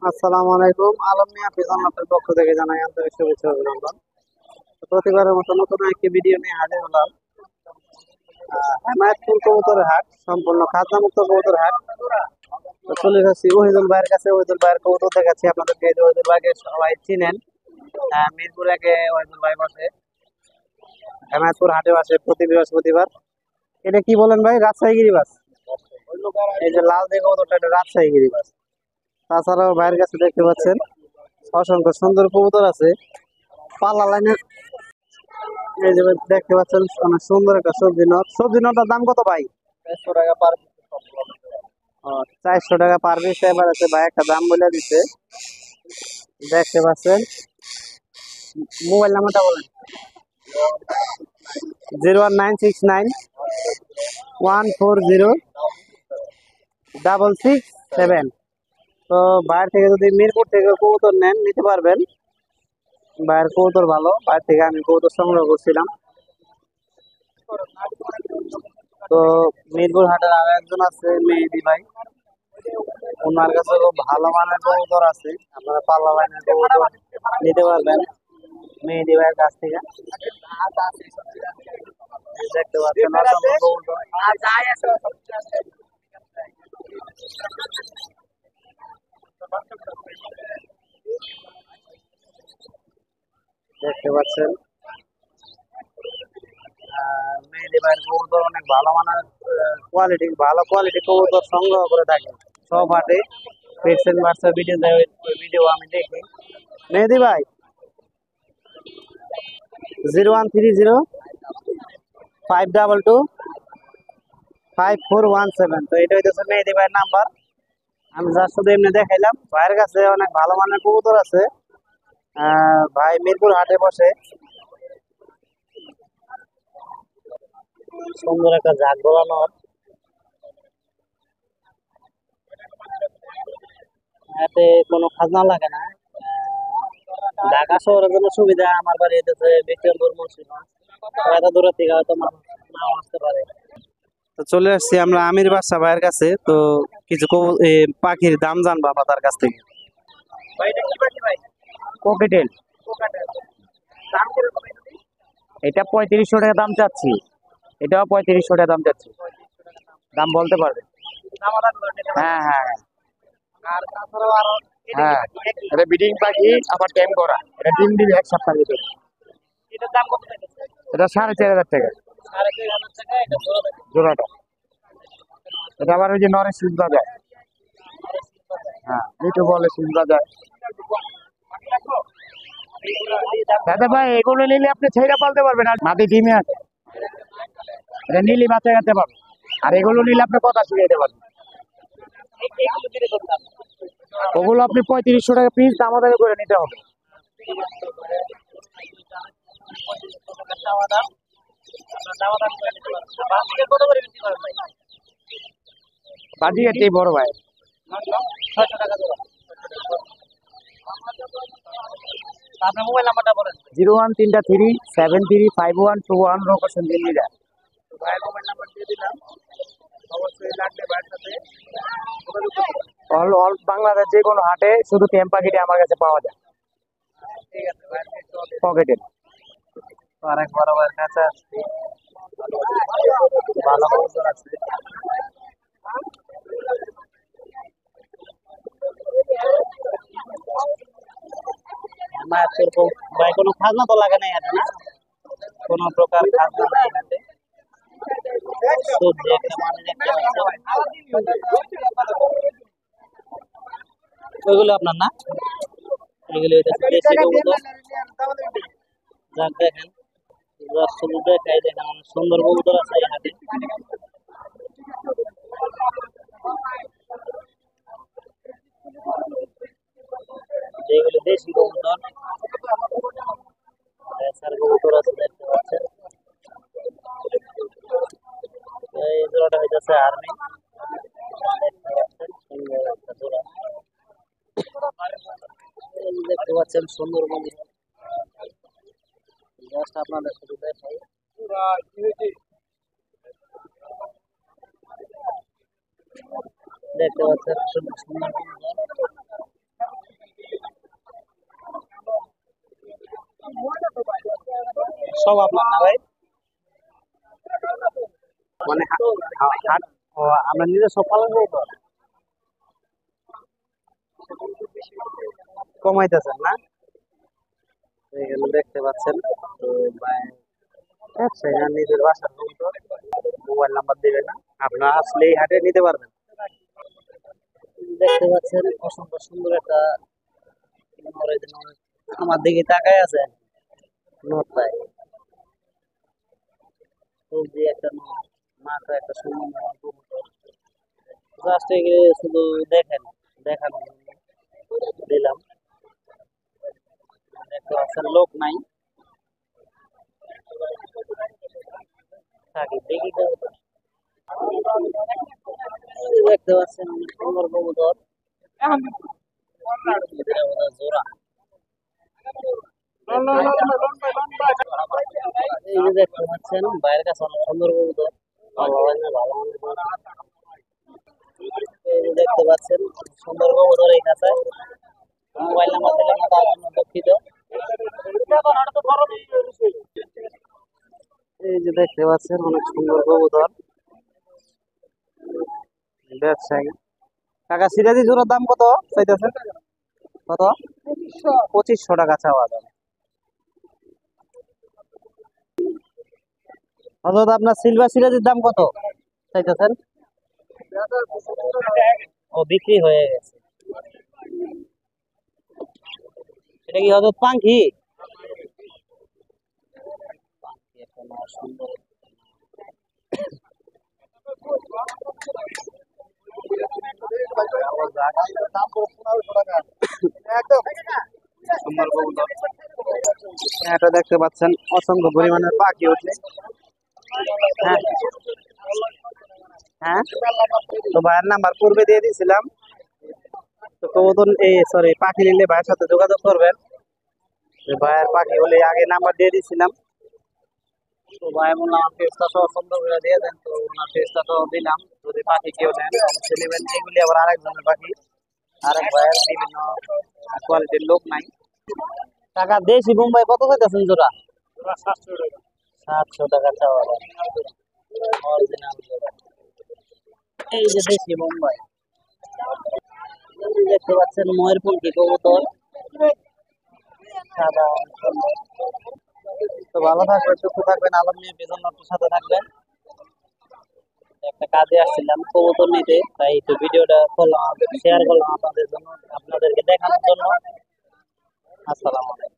আসসালামু আলাইকুম। আলম মিয়া ফিজান আপনার পক্ষ থেকে জানাই আন্তরিক শুভেচ্ছা ও অভিনন্দন। তো প্রতিবারের মতো নতুন একটি ভিডিও নিয়ে হাজির হলাম। হেমায়তপুর কবুতরের হাট, সম্পূর্ণ খাজনামুক্ত কবুতর হাট। তো চলে যাচ্ছি ওহিদুল ভাইয়ের কাছে। ওহিদুল ভাইয়ের কবুতর দেখাচ্ছি আপনাদেরকে। এই যে ওহিদুল ভাইকে সবাই চিনেন, মিরপুর একে ওহিদুল ভাই বসে। হেমায়তপুর হাটে আসে প্রতি বৃহস্পতিবার। এটা কি বলেন ভাই? রাজশাহী গিরিবাস। এই যে লাল যে কবুতরটা, এটা রাজশাহী গিরিবাস। তাছাড়াও ভাইয়ের কাছে দেখতে পাচ্ছেন অসংখ্য সুন্দর কবুতর আছে। পাল্লা লাইনের এই যে দেখতে পাচ্ছেন অনেক সুন্দর একটা সবজি নট। সবজি নটার দাম কত ভাই? 400 টাকা পার পিস। 400 টাকা পার পিস। এবার আছে ভাই একটা দাম বলে দিচ্ছে, দেখতে পাচ্ছেন। মোবাইল নাম্বারটা বলেন। 01969 140 667। তো বাইরে থেকে যদি মিরপুর থেকে কবুতর নেন নিতে পারবেন। বাইরের কবুতর ভালো, বাইরে থেকে আমি কবুতর সংগ্রহ করছিলাম। তো মিরপুর হাটের আরো একজন আছে মেহেদি ভাই, ওনার কাছে খুব ভালো মানের কবুতর আছে। আপনারা পাল্লা লাইনের কবুতর নিতে পারবেন মেহেদি ভাইয়ের কাছ থেকে। এই দেখতে পাচ্ছেন অসংখ্য কবুতর। দেখতে পাচ্ছেন মেহেদি ভাইয়ের কবুতর অনেক ভালো মানের কোয়ালিটি, ভালো কোয়ালিটি কবুতর সংগ্রহ করে থাকে সব হাটে। পেটসেন মার্সের ভিডিও দেয়, ওই ভিডিও আমি দেখি। মেহেদি ভাই 01305225417। তো এটা হইতেছে মেহেদি ভাইয়ের নাম্বার। আমি যার শুধু এমনি দেখাইলাম। ভাইয়ের কাছে অনেক ভালো মানের কবুতর আছে। ভাই মিরপুর হাটে বসে। সুন্দর একটা ঝাঁক গোলানো, এতে কোনো খাজনা লাগে না। ঢাকা শহরের জন্য সুবিধা। আমার বাড়ি হইতেছে বিক্রমপুর মুন্সিগঞ্জ, এত দূরের থেকে হয়তো মানুষ নাও আসতে পারে। তো চলে আসছি আমরা আমির বাদশা ভাইয়ের কাছে। তো কিছু পাখির দাম জানবো আমরা তার কাছ থেকে। কোকিটেল, এটা 3500 টাকা দাম চাচ্ছি। এটাও 3500 টাকা দাম চাচ্ছি। দাম বলতে পারবে? হ্যাঁ হ্যাঁ হ্যাঁ, এটা ব্রিডিং পাখি, আবার ট্যাম করা। এটা ডিম দিবে 1 সপ্তাহের ভিতরে। এটা 4500 টাকা জোড়াটা। এটা আবার ওই যে নরে সিজবা যায়। হ্যাঁ, একটু বলে সিজবা যায়। দাদা ভাই, এগুলো নিলে আপনি ছেড়ে পালতে পারবেন। আর মাটি ডিমে আছে, এটা নিলে বাচ্চা কাটতে পারবে। আর এগুলো নিলে আপনি কথা শিখাইতে পারবেন। ওগুলো আপনি 3500 টাকা পিস দাম আদায় করে নিতে হবে। বাজি এটাই বড় ভাই। 013373512 লোকেশন দিল্লিরা। অল অল বাংলাদেশ যে কোনো হাটে শুধু টেম পাখিটা আমার কাছে পাওয়া যায়। পকেটে অনেক বড় বড় কাছে আসছে, ভালো কবুতর আছে। ভাই কোনো খাজনা তো লাগে না এখানে, না? কোনো প্রকার খাজনা নাই এখানে। সবজি একটা মানে দেখতে পাচ্ছেন। ওইগুলো আপনার না? এগুলো হইতেছে দেশি কবুতর। যাক দেখেন, শুধু দেখাই দেখেন অনেক সুন্দর কবুতর আছে এই হাটে। যেগুলো দেশি কবুতর, রেসার কবুতর আছে দেখতে পাচ্ছেন। এই জোড়াটা হইতেছে আর্মি, দেখতে পাচ্ছেন সুন্দর একটা জোড়া। দেখতে পাচ্ছেন সুন্দর কবুতর। জাস্ট আপনাদের শুধু দেখাই। দেখতে পাচ্ছেন সুন্দর সুন্দর কবুতর। সব আপনার না ভাই? মানে হাট ও আমরা নিজস্ব পালন করি তো, কমাইতেছেন না? এখানে দেখতে পাচ্ছেন তো ভাই আচ্ছা এখানে নিজের বাসার মতো মোবাইল নাম্বার দিবে না, আপনারা আসলে এই হাটে নিতে পারবেন। দেখতে পাচ্ছেন অসম্ভব সুন্দর একটা আমার দিকে তাকায় আছে নোটটায়, সবজি একটা মাথা একটা সুন্দর জাস্ট শুধু দেখেন, দেখানোর জন্য দিলাম। দেখতে পাচ্ছেন লোক নাই, থাকি দেখি তো। দেখতে পাচ্ছেন অনেক সুন্দর কবুতর, জোড়া। এই যে দেখতে পাচ্ছেন বাইরের কাছে অনেক সুন্দর কবুতর, ভালো হয় না ভালো হয় না। এই যে দেখতে পাচ্ছেন সুন্দর কবুতর এই কাছে, মোবাইল নাম্বার দিলে না তার জন্য দুঃখিত। এই যে দেখতে পাচ্ছেন অনেক সুন্দর কবুতর, ব্যবসায়ী। কাকা সিরাজি জোড়ার দাম কত চাইতেছেন? কত? 2500 টাকা চাওয়া দাম। অর্থাৎ আপনার সিলভার সিরাজির দাম কত চাইতেছেন? ও বিক্রি হয়ে গেছে। এটা কি হয়তো পাঙ্খি? সুন্দর সুন্দর কবুতর। এটা দেখতে পাচ্ছেন অসংখ্য পরিমাণের পাখি উঠছে। হ্যাঁ হ্যাঁ, তো ভাইয়ের নাম্বার পূর্বে দিয়ে দিয়েছিলাম, তো কবুতর এই সরি পাখি নিলে ভাইয়ের সাথে যোগাযোগ করবেন। ভাইয়ের পাখি হলে আগে নাম্বার দিয়ে দিয়েছিলাম, তো ভাই বললাম আমার পেজটা সহ সুন্দর করে দিয়ে দেন, তো ওনার পেজটা তো দিলাম। যদি পাখি কেউ নেন অবশ্যই নেবেন। এগুলি আবার আরেকজনের পাখি, আরেক ভাইয়ের বিভিন্ন কোয়ালিটির লোক নাই। টাকা দেশি বোম্বাই কত কইতেছেন জোড়া? 700 টাকা চাওয়া দাম। অরিজিনাল জোড়া। এই যে দেশি বোম্বাই, দেখতে পাচ্ছেন ময়ূরপঙ্খী কবুতর, সাদা সুন্দর। তো ভালো থাকবেন, সুস্থ থাকবেন, আলম নিয়ে বিজন্নর সাথে থাকবেন। একটা কাজে আসছিলাম কবুতর নিতে, তাই একটু ভিডিওটা করলাম, শেয়ার করলাম আপনাদের জন্য, আপনাদেরকে দেখানোর জন্য। আসসালামু আলাইকুম।